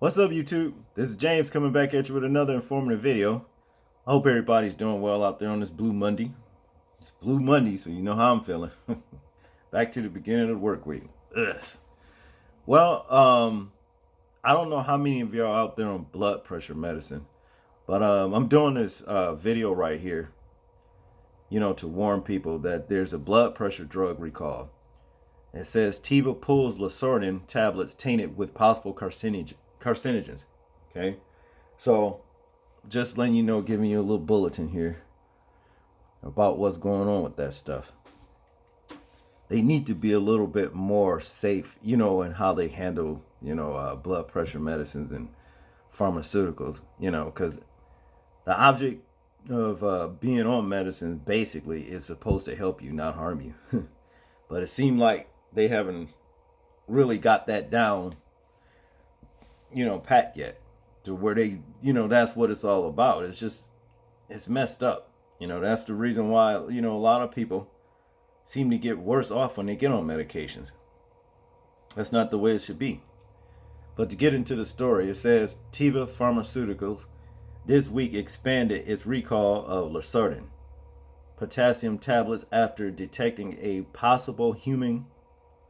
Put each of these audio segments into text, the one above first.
What's up, YouTube? This is James coming back at you with another informative video. I hope everybody's doing well out there on this Blue Monday. It's Blue Monday, so you know how I'm feeling. Back to the beginning of the work week. Ugh. Well, I don't know how many of y'all out there on blood pressure medicine, but I'm doing this video right here, to warn people that there's a blood pressure drug recall. It says Teva pulls losartan tablets tainted with possible carcinogens. Okay, so just letting you know, giving you a little bulletin here about what's going on with that stuff. They need to be a little bit more safe, in how they handle, blood pressure medicines and pharmaceuticals, because the object of being on medicine basically is supposed to help you, not harm you. But it seemed like they haven't really got that down, pat yet to where they, that's what it's all about. It's messed up. That's the reason why, a lot of people seem to get worse off when they get on medications. That's not the way it should be. But to get into the story, it says Teva Pharmaceuticals this week expanded its recall of losartan potassium tablets after detecting a possible human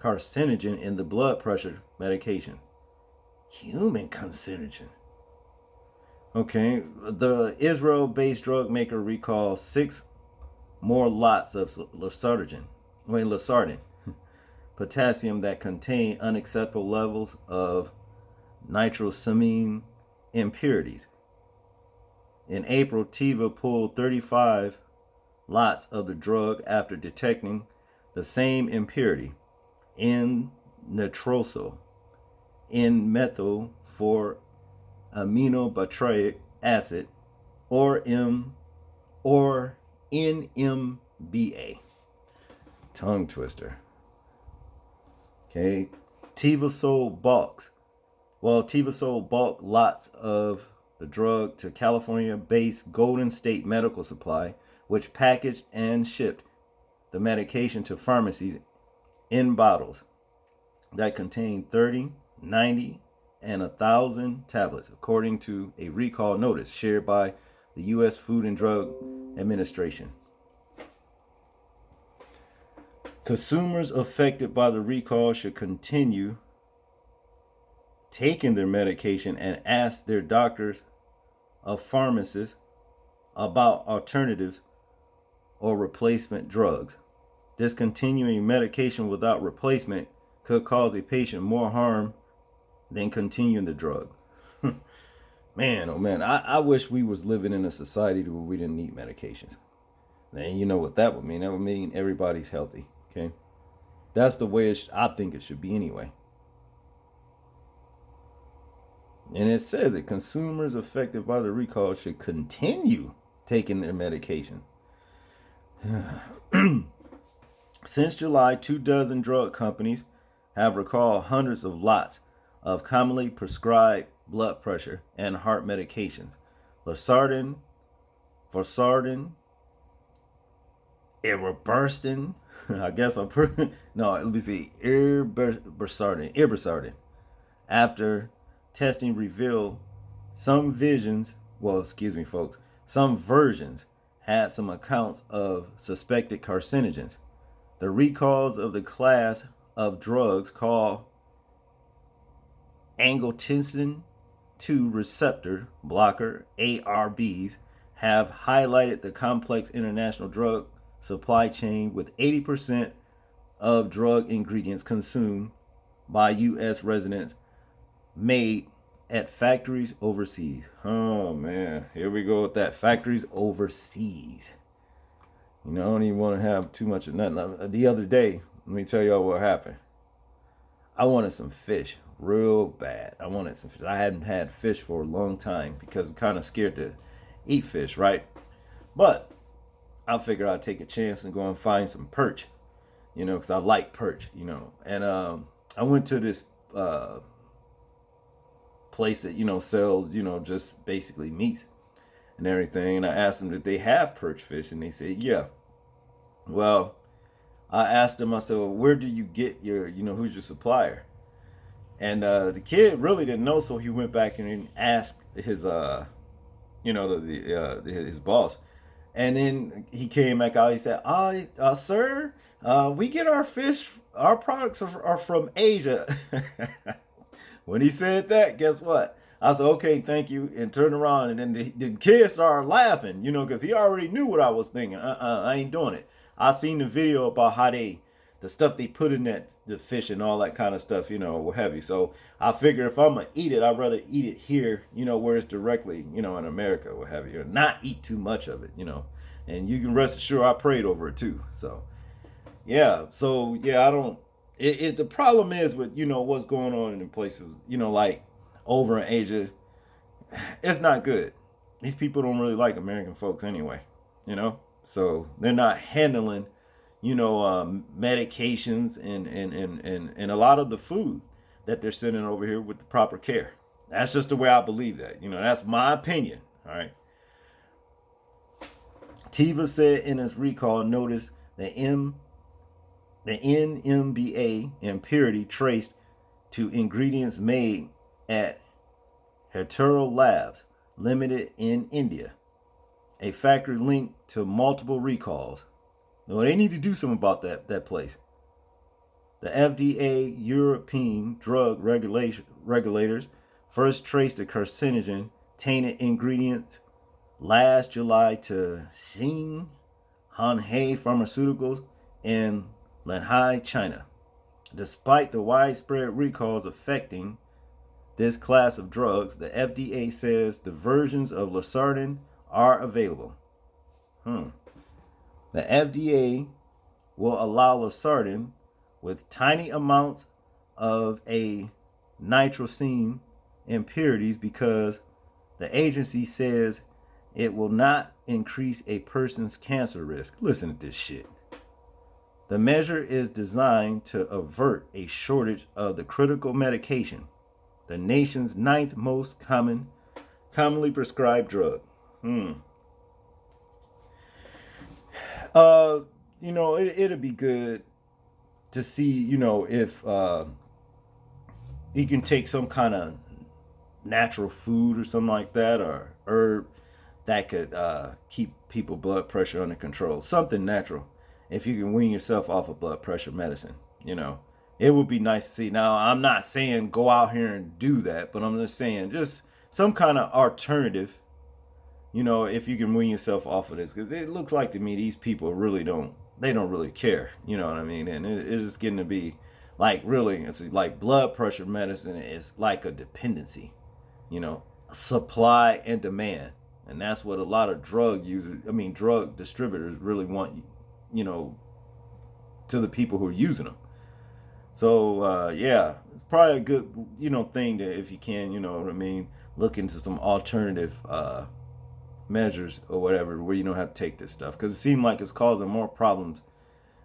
carcinogen in the blood pressure medication. Human carcinogen. Okay, the Israel-based drug maker recalls 6 more lots of losartan, potassium that contain unacceptable levels of nitrosamine impurities. In April, Teva pulled 35 lots of the drug after detecting the same impurity in nitroso, in methyl for aminobutyric acid, or NMBA. Tongue twister. Okay. Teva sold bulk lots of the drug to California-based Golden State Medical Supply, which packaged and shipped the medication to pharmacies in bottles that contained 30, 90, and 1,000 tablets, according to a recall notice shared by the U.S. Food and Drug Administration. Consumers affected by the recall should continue taking their medication and ask their doctors or pharmacists about alternatives or replacement drugs. Discontinuing medication without replacement could cause a patient more harm than continuing the drug. Man, oh man, I wish we was living in a society where we didn't need medications. And you know what that would mean? That would mean everybody's healthy, okay? That's the way I think it should be anyway. And it says that consumers affected by the recall should continue taking their medication. Since July, 24 drug companies have recalled hundreds of lots of commonly prescribed blood pressure and heart medications. Losartan, irbesartan, I guess I'm no, let me see, irbesartan. After testing revealed some versions had some accounts of suspected carcinogens. The recalls of the class of drugs called angiotensin II receptor blocker ARBs have highlighted the complex international drug supply chain, with 80% of drug ingredients consumed by U.S. residents made at factories overseas. Oh man, here we go with that. Factories overseas. I don't even want to have too much of nothing. The other day, let me tell y'all what happened. I wanted some fish real bad. I wanted some fish. I hadn't had fish for a long time because I'm kind of scared to eat fish, right? But I figured I'd take a chance and go and find some perch, because I like perch, And I went to this place that, sells, just basically meat and everything. And I asked them if they have perch fish, and they said, yeah. Well, I asked them, I said, well, where do you get your, who's your supplier? And the kid really didn't know, so he went back and asked his his boss. And then he came back out. He said, sir, we get our fish, our products are from Asia." When he said that, guess what? I said, "Okay, thank you," and turned around. And then the kid started laughing, because he already knew what I was thinking. I ain't doing it. I seen the video about how the stuff they put in the fish and all that kind of stuff, what have you. So I figure if I'm going to eat it, I'd rather eat it here, where it's directly, in America, what have you, and not eat too much of it, And you can rest assured I prayed over it too. So, yeah. So, yeah, I don't, the problem is with, what's going on in places, like over in Asia, it's not good. These people don't really like American folks anyway, So they're not handling medications and a lot of the food that they're sending over here with the proper care. That's just the way I believe that. That's my opinion. All right. Teva said in his recall notice the NMBA impurity traced to ingredients made at Hetero Labs Limited in India, a factory linked to multiple recalls. No, they need to do something about that place. The FDA, European drug regulators, first traced the carcinogen tainted ingredients last July to Xing Hanhei Pharmaceuticals in Lanhai, China. Despite the widespread recalls affecting this class of drugs, the FDA says the versions of losartan are available. The FDA will allow losartan with tiny amounts of a nitrosine impurities because the agency says it will not increase a person's cancer risk. Listen to this shit. The measure is designed to avert a shortage of the critical medication, the nation's 9th most commonly prescribed drug. It'll be good to see, if you can take some kind of natural food or something like that, or herb that could keep people blood pressure under control. Something natural. If you can wean yourself off of blood pressure medicine, it would be nice to see. Now, I'm not saying go out here and do that, but I'm just saying just some kind of alternative, if you can wean yourself off of this, because it looks like to me these people really don't really care, you know what I mean? And it's just getting to be like, really, it's like blood pressure medicine is like a dependency, supply and demand. And that's what a lot of drug distributors really want, to the people who are using them. So, yeah, it's probably a good, thing to, if you can, look into some alternative measures or whatever where you don't have to take this stuff, because it seems like it's causing more problems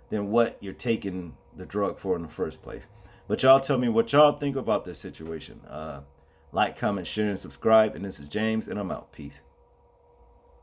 than what you're taking the drug for in the first place. But y'all tell me what y'all think about this situation. Like, comment, share, and subscribe. And this is James, and I'm out. Peace.